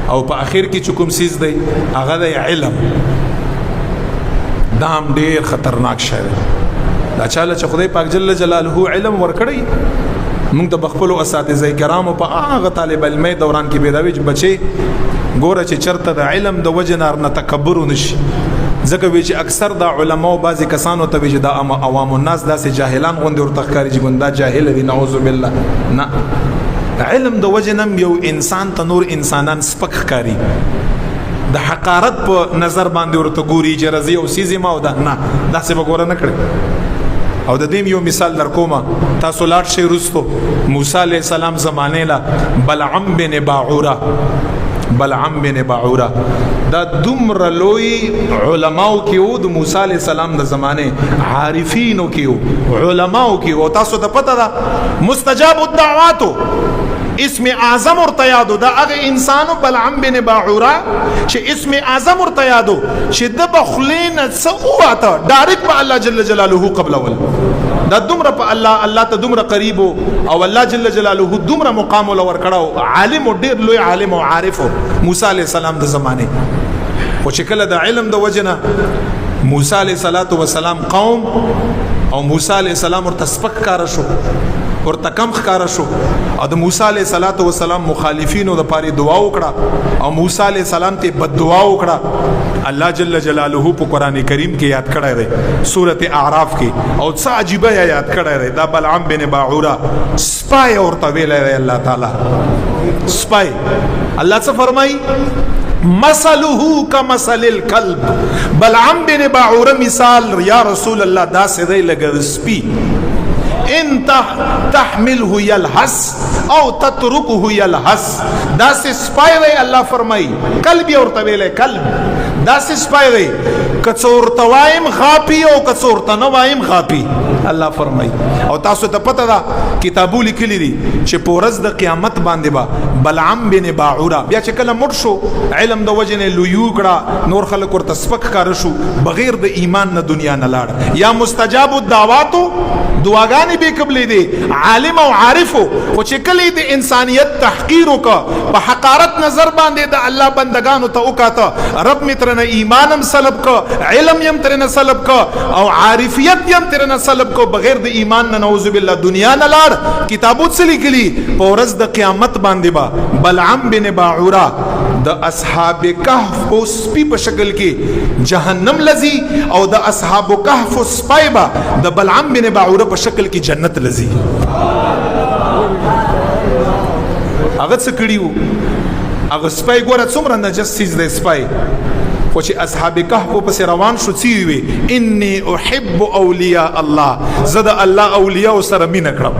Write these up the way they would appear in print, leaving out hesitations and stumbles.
او په اخر کې چې کوم سیز دی هغه د علم. دا هم ډیر خطرناک شی دی. دا چاله چې خدای پاک جل جلاله علم ورکړی، موږ د خپلو اساتذه کرامو په هغه طالب علمي دوران کې بيداوي چې بچي ګوره چې چرته د علم د وجه نه تکبر ونشي. ځکه وی چې اکثر د علماو بعضی کسانو ته وی چې د عوام الناس داسې جاهلان غوندې ورته ښکاري چې ګوندا جاهل دي، نعوذ بالله. نه، علم د وجه نه یو انسان ته نور انسانان سپک ښکاري، د حقارت په نظر باندې ورته ګوري چې رضی او سیزي ما او دا نه داسې به ګوره نه کړي. او د دې یو مثال در کومه، تاسو لاړ شئ رستو موسی علیه السلام زمانه لا بلعم بن باعوره. بلعم بن باعوره دا دومره لوی علماو کې وو د موسی علیه السلام د زمانه، عارفینو کې وو، علماو کې وو. تاسو ته پته ده مستجاب الدعواتو اسم اعظم ورته یادو، دا هغه انسانو بلعم بن باعوره چې اسم اعظم ورته یادو چې د بخلین څه واته ډایرکټ په الله جل جلاله قبل اول. دا دومره په الله ته دومره قریب او الله جل جلاله دومره مقام ولور کړه، عالم او ډیر لوی عالم او عارف موسی علیه السلام د زمانه. خو چې کله د علم د وجنه موسی علیه السلام قوم او موسی علیه السلام ورته سپک کار شو، ورته کم ښکارا شو، او د موسی علیه السلام مخالفینو د پاره دعا وکړه او موسی علیه السلام ته بد دعا وکړه. الله جل جلاله په قران کریم کې یاد کړی دی سورته اعراف کې، او څه عجیبه یاد کړی دی. دا بلعم بن باعوره سپای ورته ویلی دی الله تعالی، سپای. الله څه فرمایي؟ مثله کمثل الکلب. بلعم بن باعوره مثال یا رسول الله دا سده لګ سپی، ان تحمله يلهث او تتركه يلهث. دا سپای دی الله فرمای، قلب ورته ویلې قلب دا سپای دی، کڅور توایم غاپی او کڅور تنوایم غاپی الله فرمای. او تاسو ته پته ده کتابو لیکلی دي چې پورز د قیامت باندې با بلعم بن باعوره بیا چې کله مړ شو علم د وجنه لویو کړه، نور خلک ورته سپک کار شو، بغیر د ایمان نه دنیا نه لاړ. یا مستجاب الدعوات دعاګانې به قبلې دي، عالم او عارف، او چې کله د انسانیت تحقیر وکړه په حقارت نظر باندې د الله بندگانو ته وکاته، رب می ترنه ایمانم سلب کا، علم یم ترنه سلب کا، او عارفیت یم ترنه سلب کو، بغیر د ایمان نه نعوذ بالله دنیا نه لاړ. کتابو څه لیکلي په ورځ د قیامت باندې با بلعم بن باعوره د اصحاب کهف په سپی په شکل کې جهنم لذي، او د اصحاب کهف سپای با د بلعم بن باعوره په شکل کې جنت لذي. هغه څه کړیو، هغه سپای ګوره څومره نجس چیز دی سپای. خو چې اصحاب کهف پس روان شو څه وی، انی احب اولیاء الله، زه د الله اولیاء سره مینه کړم.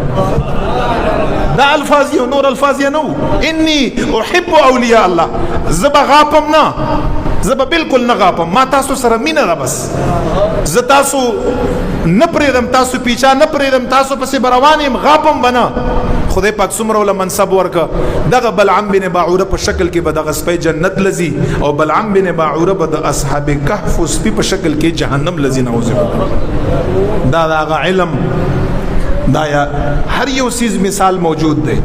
دا الفاظ یو نور الفاظ یې نو، انی احب اولیاء الله، زه به غاپم نه، زه به بالکل نه غاپم، ما تاسو سره مینه ده، بس زه تاسو نه پرېږدم، تاسو پیچا نه پرېږدم، تاسو پسې به روان یم، غاپم به نه. خدای پاک څومره ولا منصب ورکه. دغه بلعم بن باعوره په شکل کې به دغه سپی جنت لذي، او بلعم بن باعوره به د اصحاب کهف سپی په شکل کې جهنم لذي. نعوذ بالله. دا دغه علم دا یا هر یو چیز مثال موجود دی،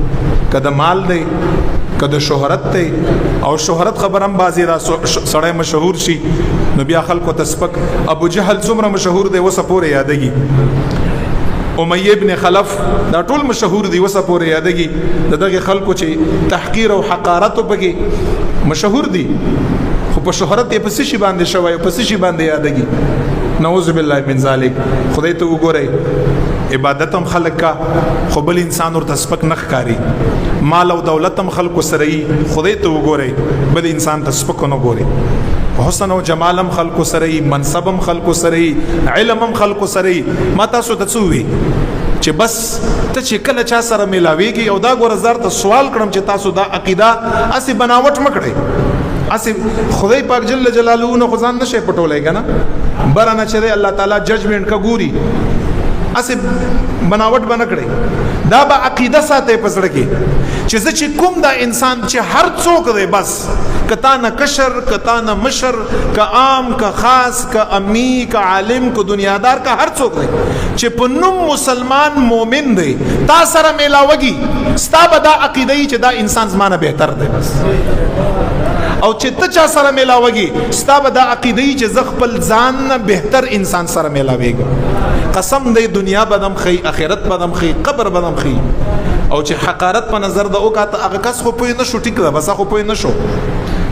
کده مال دی، کده شهرت دی، او شهرت خبر هم بازی را سړی مشهور شي نو بیا خلکو تسپک. ابو جهل څومره مشهور دی وسه پورې یادګي، امیہ ابن خلف دا ټول مشهور دی وسه پورې یادګي. دغه خلکو چې تحقیر او حقارت وبګي مشهور دي، خو په شهرت یې پسې شي باندې شوی، پسې شي باندې یادګي. نعوذ بالله من ذلک. خدای ته وګورئ، عبادت هم خلق کا، خو بل انسان ورته سپک نه ښکاري. مال او دولت هم خلکو سره یي، خدای ته وګورئ بل انسان ته سپک نه ګوري. حسن او جمال هم خلکو سره یي، منصب هم خلکو سره یي، علم هم خلکو سره یي. ما تاسو ته څه وی چې بس ته چې کله چا سره ملاويږي، او دا ګور زار ته سوال کړم چې تاسو دا عقیده اسی بناوټ مکړئ، اسی خدای پاک جل جلاله نو خدان نشه پټولای کنه برانه چې الله تعالی ججمنٹ کا ګوري، اسی بناوټ بنکړي. دا به عقیده ساته پسړه کې چې زه چې کوم دا انسان چې هر څوک دی، بس کتا نه کشر، کتا نه مشر، که عام، که خاص، که امی، که عالم، که دنیادار، که هر څوک دی چې په نوم مسلمان مومن دی، تا سره میلاوږي، ستا به دا عقیده چې دا انسان زمانه بهتر دی. بس او چې ته چا سره میلاوږي ستا به دا عقیده چې زه خپل ځان نه بهتر انسان سره میلاویږم قسم دی دنیا بدم خي اخرت بدم خي قبر بدم خي او چې حقارت په نظر د اوکاته هغه کس خو پوی نشو ټیک ده بس خو پوی نشو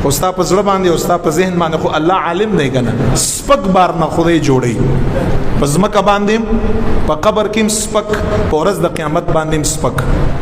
خو ستا په زړه باندې او ستا په ذهن باندې خو الله عالم دی کنه سپک بار نه خدای جوړي پس مکه باندې په قبر کې سپک په ورځ د قیامت باندې سپک